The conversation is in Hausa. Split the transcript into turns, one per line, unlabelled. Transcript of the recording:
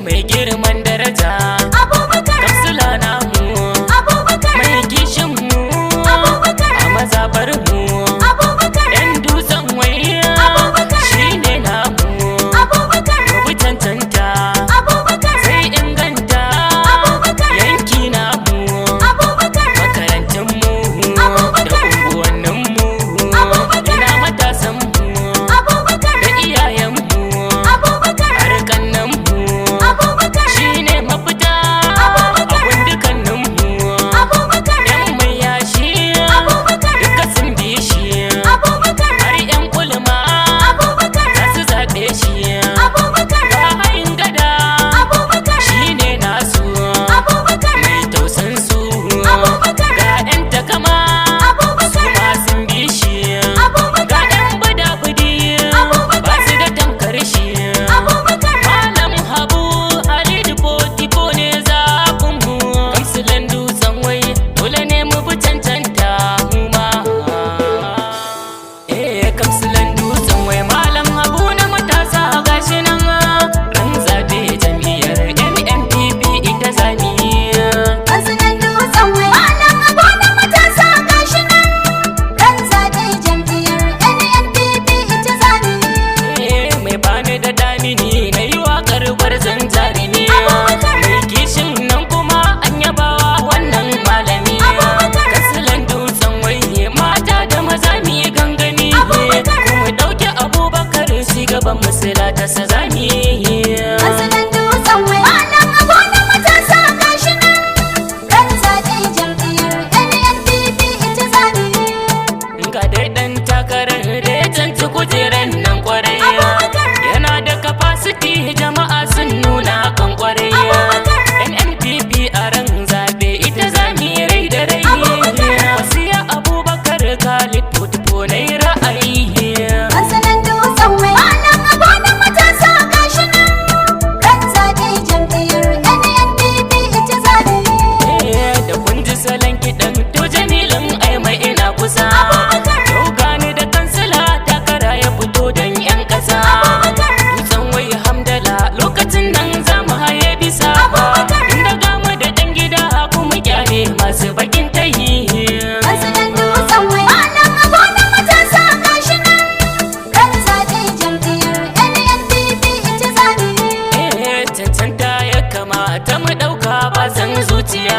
mai girman daraja
Abubakar
Kansila namu
Abubakar
mai kishin mu
Abubakar
a mazabar mu
Abubakar
yan dutsen waya
Abubakar
shine namu
Abubakar
mu cancanta
Abubakar
sai inganta
Abubakar
yanki namu
Abubakar
makarantun mu da
Abubakar
unguwannin mu
Abubakar
ina matasan mu
Abubakar
da iyayen mu
Abubakar
harkannan mu
Abubakar
shine mafita
Abubakar
abun dukannin mu
Abubakar
yan mai yashi
Abubakar
duka sun bi shi
Abubakar
har yan kulma
Abubakar
za su zaɓe shi
Abubakar
ga hayin gada
Abubakar
shine nasu
Abubakar
mai tausan su
Abubakar
ga yan takama su
Abubakar
ma sun bi shi ga
Abubakar
yan bada-budi ba su da tamkar shi
Abubakar
Malam Habu Halidu Potipo ne zaɓinmu Kamsilan dutsen wai dole ne mu bi cancanta mu ma Kamsilan dutsen wai Malam Habu na matasa gashi nan ran zaɓe jam'iyyar NNPP ita zami
Kansilan dutsen wai Malam Habu na matasa gashi nan ran zaɓe jam'iyyar NNPP ita zami
mai bani da damini na yi waƙar gwarzon jarumi
Abubakar.
mai kishin nan kuma an yabawa wannan malami
Abubakar.
kasilan dutsen wai mata da maza mi gangami
Abubakar.
kuma ɗauki abubakar shi gaban musula ta sazami
Kansilan dutsen wai Malam Habu na matasa gashi nan ran zaɓe jam'iyyar NNPP ita zami
ga dai ɗan takarar da ya canci kujeran nan kwarai
Abubakar.
yana da capacity jama'a sun nuna kan kwarai
Abubakar.
NNPP a ran zabe ita zami rai da rai
Abubakar.
wasiya abubakar Khalid Potipo na yi ra'ayi
Kansilan dutsen wai Malam Habu na matasa gashi nan ran zaɓe jam'iyyar NNPP ita zami
da kun ji salon kiɗan to jamilin ai mai ina kusa
Abubakar.
yau gani da kansila takara ya fito don 'yan ƙasa
Abubakar.
dutsen wai hamdala lokacin nan za mu haye bisa
Abubakar.
inda gamu da ɗan gida kuma kyale masu bakin tayi
Kansilan dutsen wai Malam Habu na matasa gashi nan ran zaɓe jam'iyyar NNPP ita zami
cancanta ya kamata mu ɗauka ba san zuciya